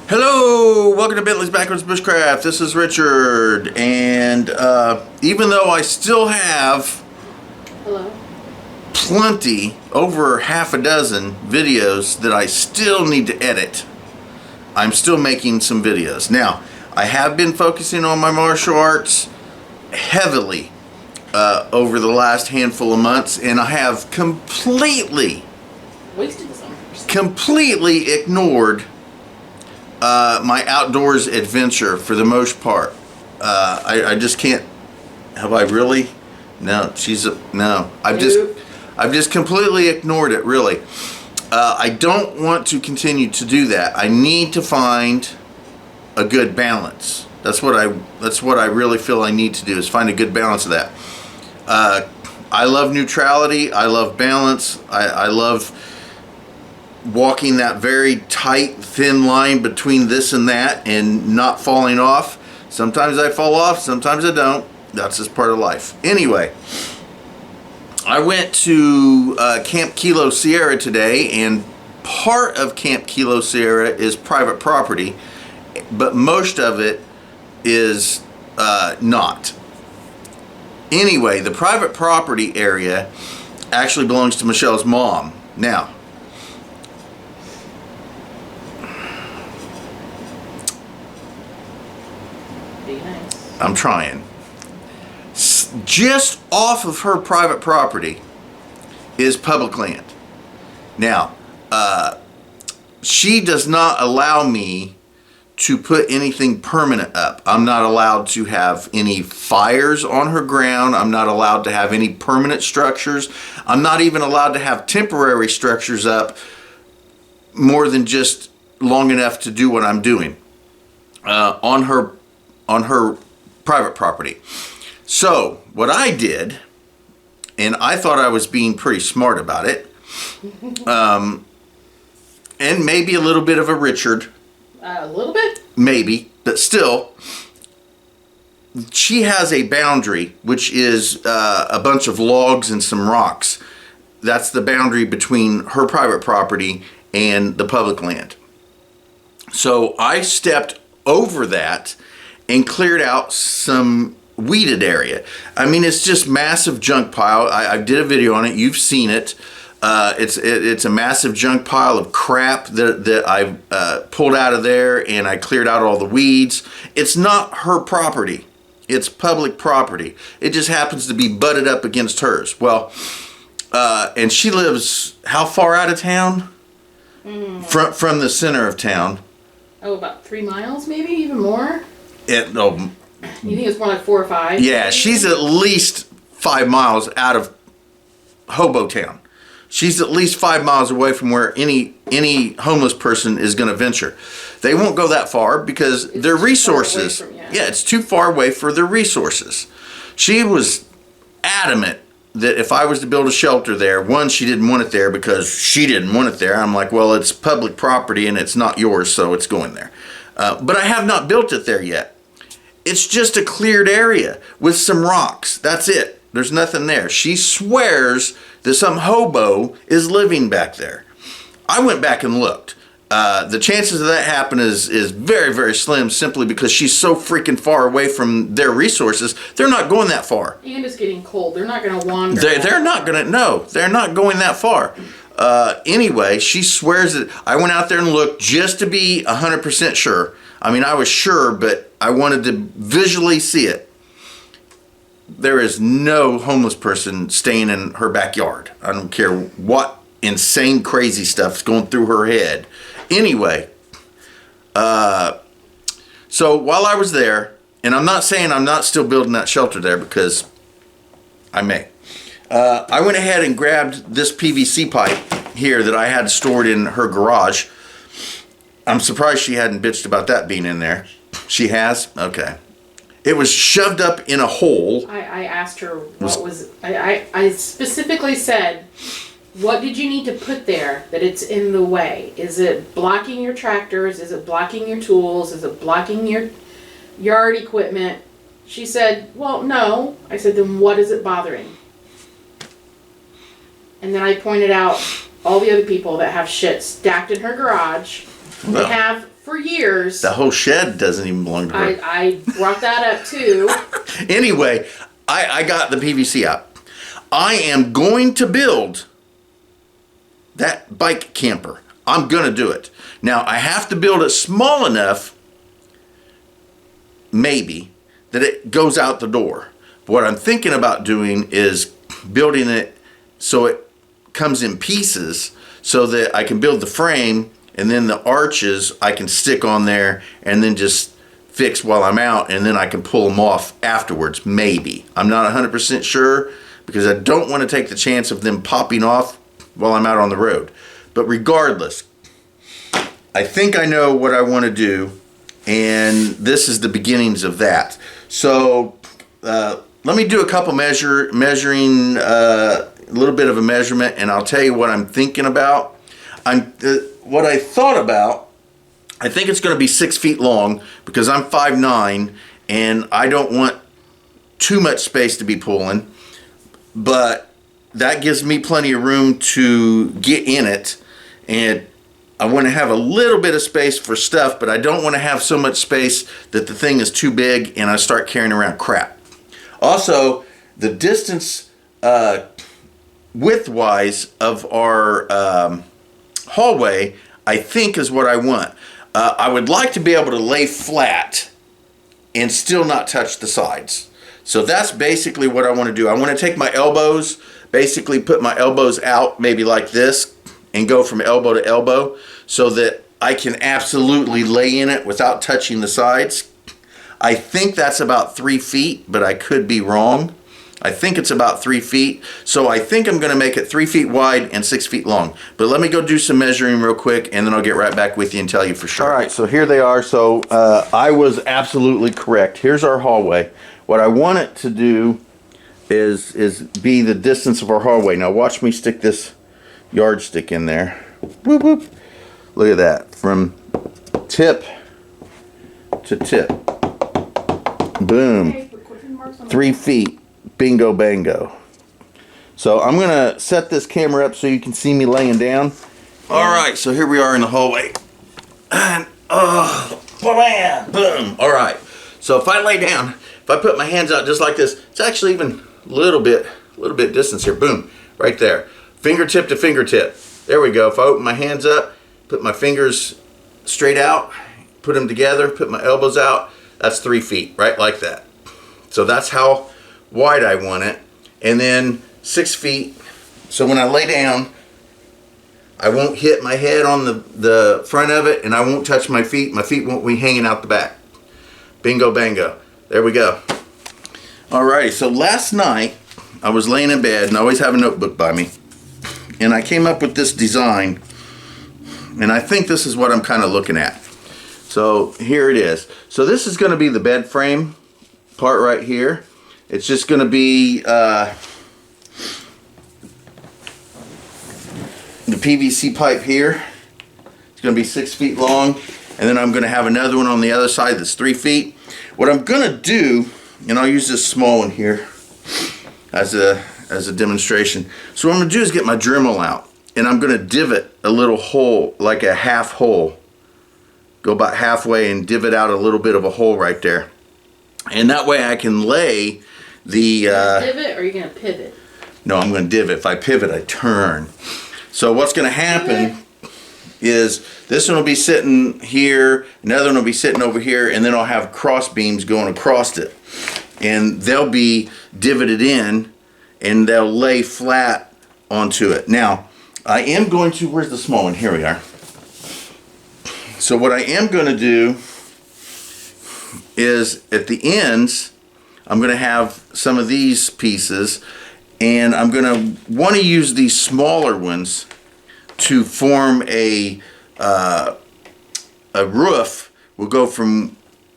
Hello, welcome to Bentley's Backwoods Bushcraft. This is Richard, and even though I still have plenty, over half a dozen videos that I still need to edit, I'm still making some videos. Now, I have been focusing on my martial arts heavily over the last handful of months, and I have completely ignored my outdoors adventure for the most part. I just can't. Have I really? No, no. I've just completely ignored it. Really, I don't want to continue to do that. I need to find a good balance. That's what I really feel I need to do, is find a good balance of that. I love neutrality. I love balance. I love walking that very tight, thin line between this and that and not falling off. Sometimes I fall off, sometimes I don't. That's just part of life. Anyway, I went to Camp Kilo Sierra today, and part of Camp Kilo Sierra is private property, but most of it is not. Anyway, the private property area actually belongs to Michelle's mom. Now, I'm trying. Just off of her private property is public land. Now, she does not allow me to put anything permanent up. I'm not allowed to have any fires on her ground. I'm not allowed to have any permanent structures. I'm not even allowed to have temporary structures up more than just long enough to do what I'm doing on her private property. So what I did, and I thought I was being pretty smart about it, and maybe a little bit of a Richard. A little bit? Maybe, but still, she has a boundary, which is a bunch of logs and some rocks. That's the boundary between her private property and the public land. So I stepped over that and cleared out some weeded area. I mean, it's just massive junk pile. I did a video on it. You've seen it. It's a massive junk pile of crap that I pulled out of there, and I cleared out all the weeds. It's not her property. It's public property. It just happens to be butted up against hers. Well, and she lives how far out of town? From the center of town. Oh, about 3 miles, maybe even more. You think it's more like 4 or 5? Yeah, she's at least 5 miles out of Hobotown. She's at least 5 miles away from where any homeless person is going to venture. They won't go that far because their resources. Yeah, it's too far away for their resources. She was adamant that if I was to build a shelter there, one, she didn't want it there because she didn't want it there. I'm like, well, it's public property and it's not yours, so it's going there. But I have not built it there yet. It's just a cleared area with some rocks. That's it. There's nothing there. She swears that some hobo is living back there. I went back and looked. The chances of that happening is very, very slim, simply because she's so freaking far away from their resources. They're not going that far. And it's getting cold. They're not going to wander. They're not going to, no, they're not going that far. Anyway, she swears that I went out there and looked just to be 100% sure. I mean, I was sure, but I wanted to visually see it. There is no homeless person staying in her backyard. I don't care what insane, crazy stuff's going through her head. Anyway, so while I was there, and I'm not saying I'm not still building that shelter there, because I may. I went ahead and grabbed this PVC pipe here that I had stored in her garage. I'm surprised she hadn't bitched about that being in there. She has? Okay. It was shoved up in a hole. I asked her what was... I specifically said, what did you need to put there that it's in the way? Is it blocking your tractors? Is it blocking your tools? Is it blocking your yard equipment? She said, well, no. I said, then what is it bothering? And then I pointed out all the other people that have shit stacked in her garage They have for years. The whole shed doesn't even belong to her. I brought that up too. Anyway, I got the PVC out. I am going to build that bike camper. I'm going to do it. Now, I have to build it small enough, maybe, that it goes out the door. What I'm thinking about doing is building it so it comes in pieces so that I can build the frame, and then the arches I can stick on there and then just fix while I'm out, and then I can pull them off afterwards, maybe. I'm not 100% sure because I don't want to take the chance of them popping off while I'm out on the road. But regardless, I think I know what I want to do, and this is the beginnings of that. So let me do a couple measuring, a little bit of a measurement, and I'll tell you what I'm thinking about. What I thought about, I think it's going to be 6 feet long because I'm 5'9", and I don't want too much space to be pulling, but that gives me plenty of room to get in it, and I want to have a little bit of space for stuff, but I don't want to have so much space that the thing is too big and I start carrying around crap. Also, the distance width-wise of our hallway, I think, is what I want. I would like to be able to lay flat and still not touch the sides. So that's basically what I want to do. I want to take my elbows, basically put my elbows out maybe like this and go from elbow to elbow so that I can absolutely lay in it without touching the sides. I think that's about 3 feet, but I could be wrong. I think it's about 3 feet. So I think I'm going to make it 3 feet wide and 6 feet long. But let me go do some measuring real quick, and then I'll get right back with you and tell you for sure. All right, so here they are. So I was absolutely correct. Here's our hallway. What I want it to do is be the distance of our hallway. Now watch me stick this yardstick in there. Whoop, whoop. Look at that. From tip to tip. Boom. 3 feet. Bingo bango. So I'm gonna set this camera up so you can see me laying down. Alright, so here we are in the hallway. And bam, boom. Alright. So if I lay down, if I put my hands out just like this, it's actually even a little bit distance here. Boom. Right there. Fingertip to fingertip. There we go. If I open my hands up, put my fingers straight out, put them together, put my elbows out, that's 3 feet, right like that. So that's how wide I want it. And then 6 feet, so when I lay down, I won't hit my head on the front of it, and I won't touch my feet. My feet won't be hanging out the back. Bingo bango. There we go. Alrighty, so last night I was laying in bed, and I always have a notebook by me, and I came up with this design, and I think this is what I'm kind of looking at. So here it is. So this is going to be the bed frame part right here. It's just going to be the PVC pipe here. It's going to be 6 feet long, and then I'm going to have another one on the other side that's 3 feet. What I'm going to do, and I'll use this small one here as a demonstration. So what I'm going to do is get my Dremel out, and I'm going to divot a little hole, like a half hole. Go about halfway and divot out a little bit of a hole right there. And that way I can lay the... divot, or are you going to pivot? No, I'm going to divot. If I pivot, I turn. So what's going to happen is this one will be sitting here, another one will be sitting over here, and then I'll have cross beams going across it. And they'll be divoted in, and they'll lay flat onto it. Now, I am going to... Where's the small one? Here we are. So what I am going to do is at the ends, I'm going to have some of these pieces, and I'm going to want to use these smaller ones to form a roof. We'll go from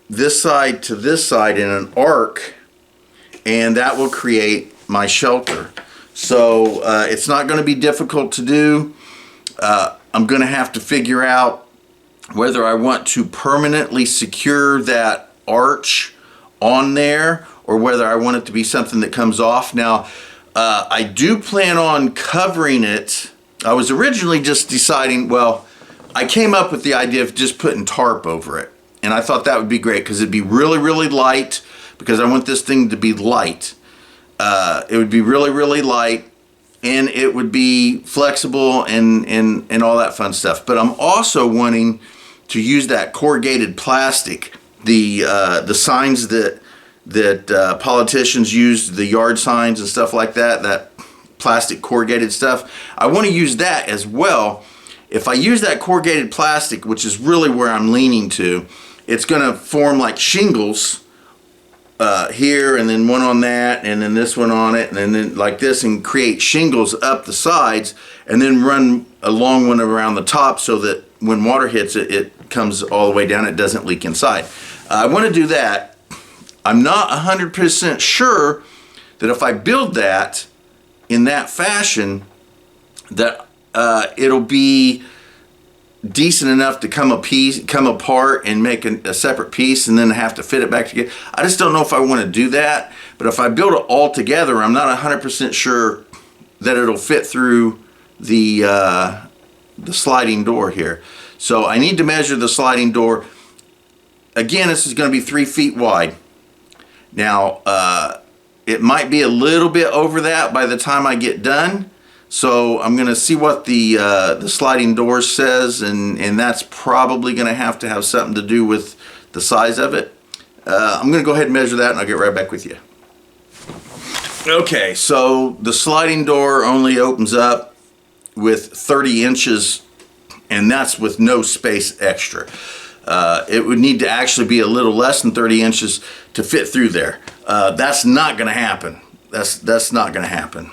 this side to this side in an arc, and that will create my shelter. So it's not going to be difficult to do. I'm going to have to figure out whether I want to permanently secure that arch on there or whether I want it to be something that comes off. Now, I do plan on covering it. I was originally just deciding, well, I came up with the idea of just putting tarp over it. And I thought that would be great because it'd be really, really light, because I want this thing to be light. It would be really, really light, and it would be flexible and all that fun stuff. But I'm also wanting to use that corrugated plastic, the signs that politicians use, the yard signs and stuff like that, that plastic corrugated stuff. I want to use that as well. If I use that corrugated plastic, which is really where I'm leaning to, it's going to form like shingles here, and then one on that, and then this one on it, and then like this, and create shingles up the sides, and then run a long one around the top so that when water hits it, it comes all the way down, it doesn't leak inside. I want to do that. I'm not 100% sure that if I build that in that fashion, that it'll be decent enough to come apart and make a separate piece and then have to fit it back together. I just don't know if I want to do that. But if I build it all together, I'm not 100% sure that it'll fit through the sliding door here. So I need to measure the sliding door. Again, this is going to be 3 feet wide. Now, it might be a little bit over that by the time I get done. So I'm going to see what the sliding door says, and that's probably going to have something to do with the size of it. I'm going to go ahead and measure that, and I'll get right back with you. Okay, so the sliding door only opens up with 30 inches, and that's with no space extra. It would need to actually be a little less than 30 inches to fit through there. That's not going to happen. That's not going to happen.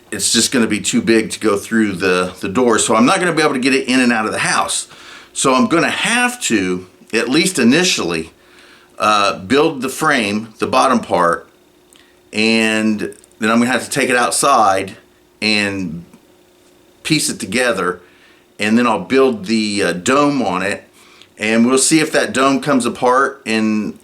It's just going to be too big to go through the door, so I'm not going to be able to get it in and out of the house. So I'm going to have to, at least initially, build the frame, the bottom part, and then I'm going to have to take it outside and piece it together, and then I'll build the dome on it, and we'll see if that dome comes apart and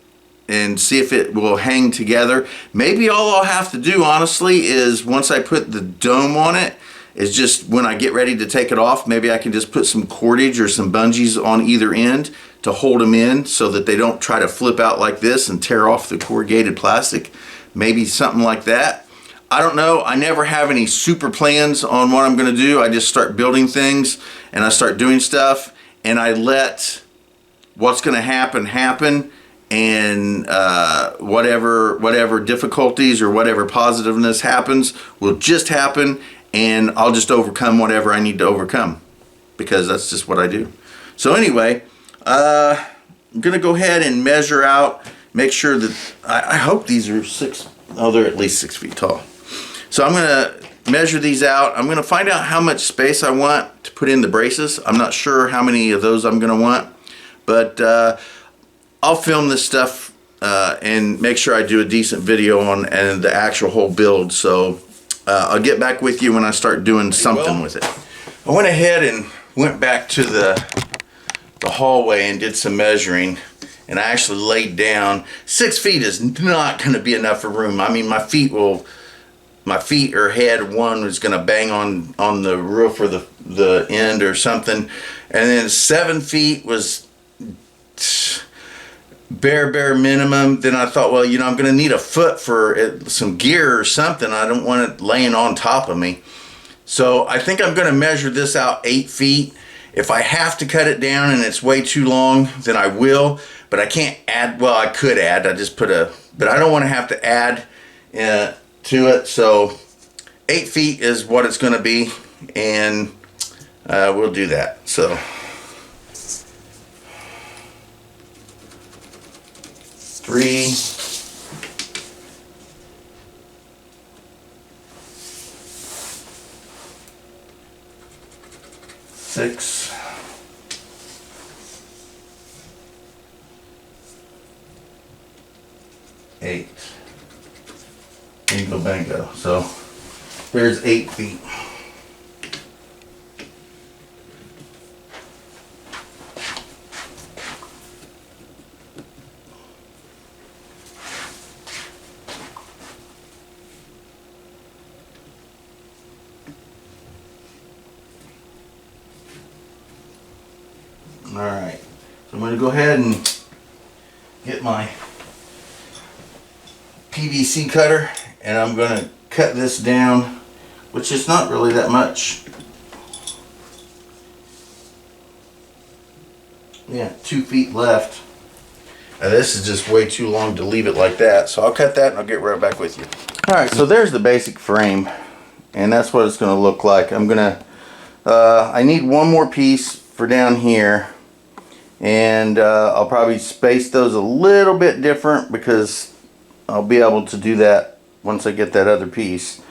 see if it will hang together. Maybe all I'll have to do, honestly, is once I put the dome on it, is just when I get ready to take it off, maybe I can just put some cordage or some bungees on either end to hold them in so that they don't try to flip out like this and tear off the corrugated plastic. Maybe something like that. I don't know. I never have any super plans on what I'm going to do. I just start building things and I start doing stuff, and I let what's going to happen, and whatever difficulties or whatever positiveness happens will just happen, and I'll just overcome whatever I need to overcome, because that's just what I do. So anyway, I'm gonna go ahead and measure out, make sure that I hope these are they're at least 6 feet tall. So I'm gonna measure these out. I'm gonna find out how much space I want to put in the braces. I'm not sure how many of those I'm gonna want, but I'll film this stuff and make sure I do a decent video on and the actual whole build. So I'll get back with you when I start doing something with it. I went ahead and went back to the hallway and did some measuring, and I actually laid down. 6 feet is not going to be enough for room. I mean, my feet or head one was going to bang on the roof or the end or something, and then 7 feet was bare minimum. Then I thought, well, I'm going to need a foot for some gear or something. I don't want it laying on top of me. So I think I'm going to measure this out 8 feet. If I have to cut it down and it's way too long, then I will. But I can't add, well, I could add. But I don't want to have to add to it. So 8 feet is what it's going to be, and we'll do that. So 3, 6, 8. Bingo bango. So there's 8 feet. Alright, so I'm going to go ahead and get my PVC cutter, and I'm going to cut this down, which is not really that much. Yeah, 2 feet left. Now this is just way too long to leave it like that, so I'll cut that and I'll get right back with you. Alright, so there's the basic frame, and that's what it's going to look like. I'm going to, I need one more piece for down here, and I'll probably space those a little bit different because I'll be able to do that once I get that other piece.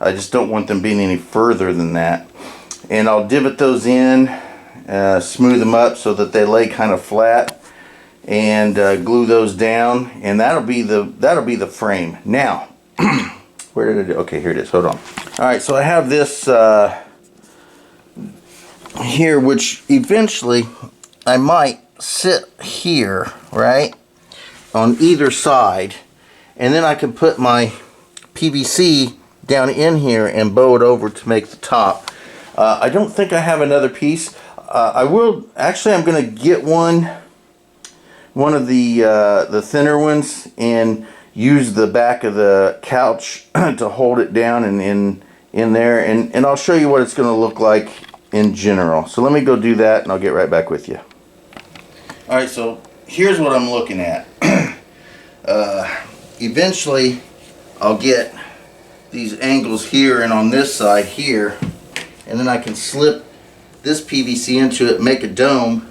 I just don't want them being any further than that. And I'll divot those in, smooth them up so that they lay kind of flat, and glue those down, and that'll be the frame. Now, where did it? Okay, here it is. Hold on. All right, so I have this here, which eventually I might sit here, right, on either side, and then I can put my PVC down in here and bow it over to make the top. I don't think I have another piece. I will actually. I'm going to get one of the thinner ones and use the back of the couch to hold it down and in there, and I'll show you what it's going to look like in general. So let me go do that, and I'll get right back with you. All right, so here's what I'm looking at. Eventually, I'll get these angles here and on this side here, and then I can slip this PVC into it, make a dome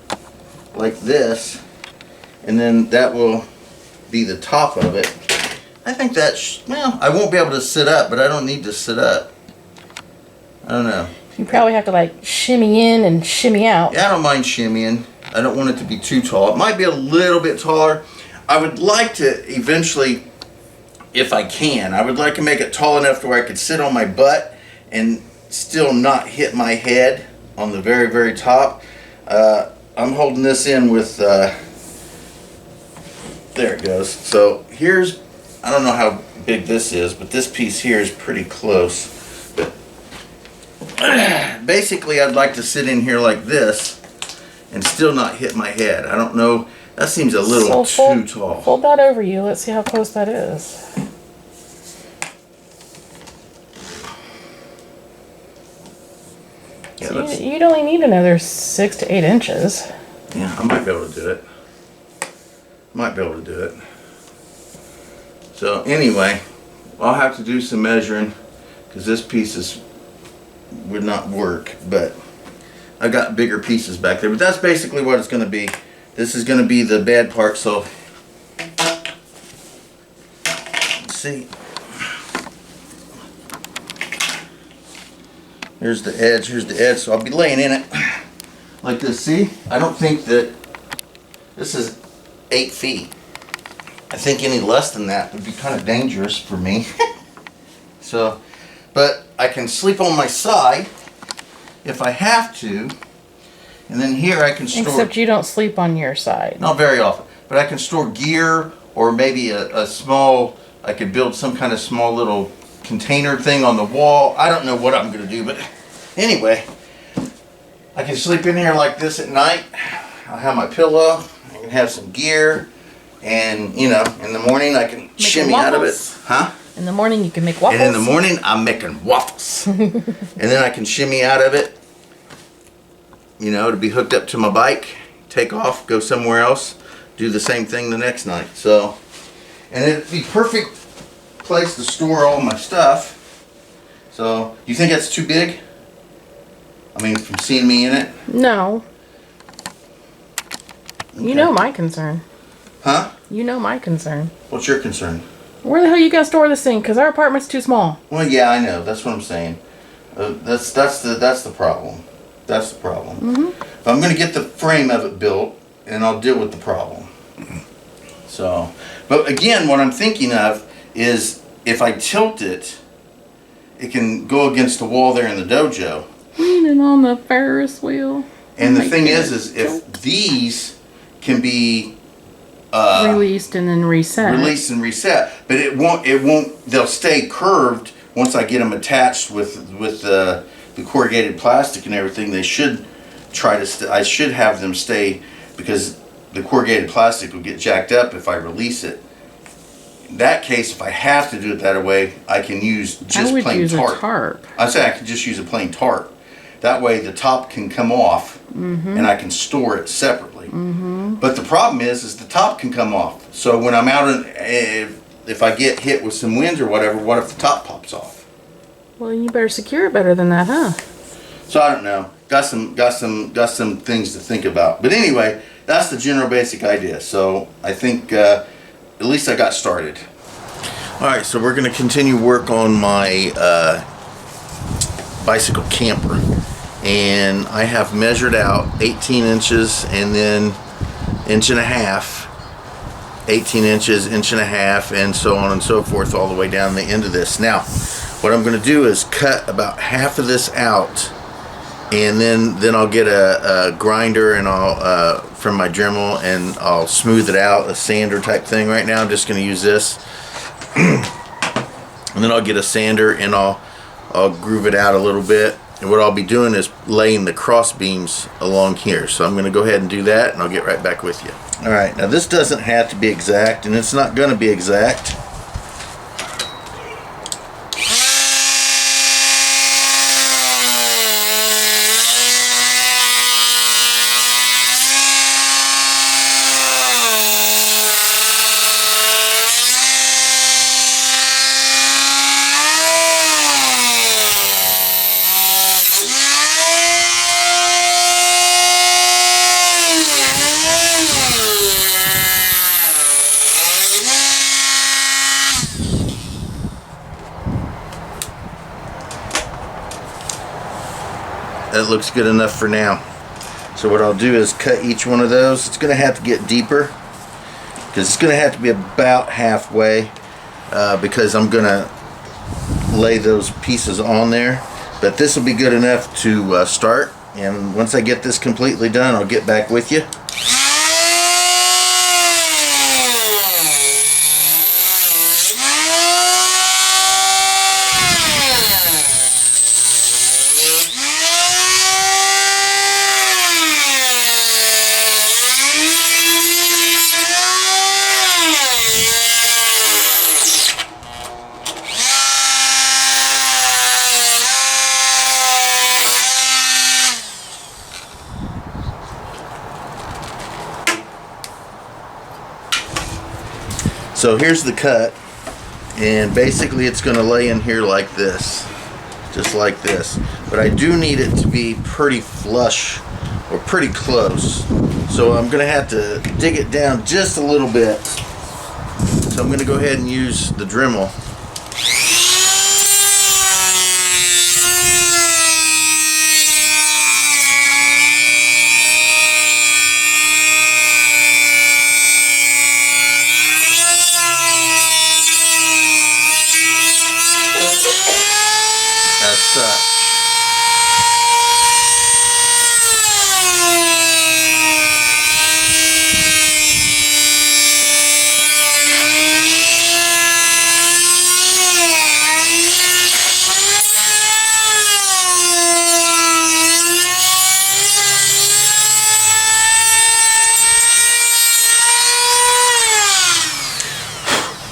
like this, and then that will be the top of it. I think that, well, I won't be able to sit up, but I don't need to sit up. I don't know. You probably have to like shimmy in and shimmy out. Yeah, I don't mind shimmying. I don't want it to be too tall. It might be a little bit taller. I would like to eventually, if I can, I would like to make it tall enough to where I could sit on my butt and still not hit my head on the very, very top. I'm holding this in with, there it goes. So here's, I don't know how big this is, but this piece here is pretty close. But basically, I'd like to sit in here like this and still not hit my head. I don't know, that seems a little too tall. Fold that over you. Let's see how close that is. Yeah, so you'd only need another 6 to 8 inches. Yeah, I might be able to do it. Might be able to do it. So anyway, I'll have to do some measuring because this piece would not work, but I got bigger pieces back there. But that's basically what it's going to be. This is going to be the bad part. So let's see. Here's the edge. Here's the edge. So I'll be laying in it like this. See, I don't think that this is 8 feet. I think any less than that would be kind of dangerous for me. So, but I can sleep on my side if I have to, and then here I can store. Except you don't sleep on your side. Not very often, but I can store gear, or maybe a small. I could build some kind of small little container thing on the wall. I don't know what I'm going to do, but anyway, I can sleep in here like this at night. I'll have my pillow. I can have some gear, and you know, in the morning I can shimmy out of it. Huh? In the morning you can make waffles. And in the morning I'm making waffles. And then I can shimmy out of it, you know, to be hooked up to my bike, take off, go somewhere else, do the same thing the next night. So, and it'd be perfect place to store all my stuff. So, you think that's too big? I mean, from seeing me in it? No. Okay. You know my concern. Huh? You know my concern. What's your concern? Where the hell you gonna store this thing? Because our apartment's too small. Well, yeah, I know. That's what I'm saying. That's the problem. That's the problem. Mm-hmm. But I'm going to get the frame of it built, and I'll deal with the problem. So, but again, what I'm thinking of is if I tilt it, it can go against the wall there in the dojo. Leaning on the Ferris wheel. And the thing is if these can be released and then reset. Released and reset, but it won't. They'll stay curved once I get them attached with the corrugated plastic and everything. They should try to, I should have them stay, because the corrugated plastic will get jacked up if I release it. In that case, if I have to do it that way, I can use just plain tarp. A tarp. I say I could just use a plain tarp. That way the top can come off and I can store it separately. But the problem is the top can come off. So when I'm out in, if I get hit with some winds or whatever, what if the top pops off? Well, you better secure it better than that, huh? So I don't know. Got some things to think about. But anyway, that's the general basic idea. So I think at least I got started. All right, so we're going to continue work on my bicycle camper, and I have measured out 18 inches and then inch and a half, 18 inches, inch and a half, and so on and so forth all the way down the end of this. Now, what I'm going to do is cut about half of this out, and then I'll get a grinder and I'll from my Dremel, and I'll smooth it out, a sander type thing. Right now I'm just going to use this. And then I'll get a sander and I'll groove it out a little bit. And what I'll be doing is laying the cross beams along here. So I'm going to go ahead and do that, and I'll get right back with you. Alright, now this doesn't have to be exact, and it's not going to be exact. That looks good enough for now. So what I'll do is cut each one of those. It's going to have to get deeper, because it's going to have to be about halfway, because I'm going to lay those pieces on there. But this will be good enough to start, and once I get this completely done, I'll get back with you. So here's the cut, and basically it's going to lay in here like this, just like this. But I do need it to be pretty flush or pretty close. So I'm going to have to dig it down just a little bit. So I'm going to go ahead and use the Dremel.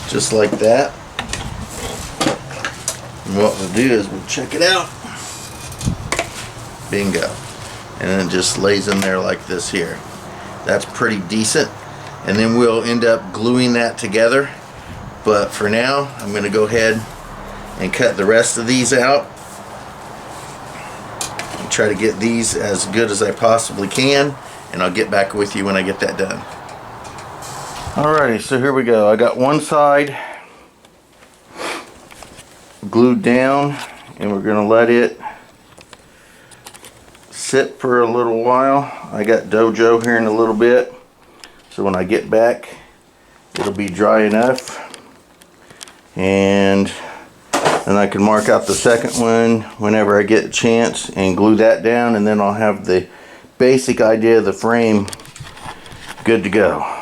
Just like that. And what we'll do is we'll check it out. Bingo. And then it just lays in there like this here. That's pretty decent. And then we'll end up gluing that together. But for now, I'm going to go ahead and cut the rest of these out. And try to get these as good as I possibly can. And I'll get back with you when I get that done. Alrighty, so here we go. I got one side glued down, and we're going to let it sit for a little while. I got dojo here in a little bit, so when I get back it'll be dry enough, and then I can mark out the second one whenever I get a chance and glue that down, and then I'll have the basic idea of the frame good to go.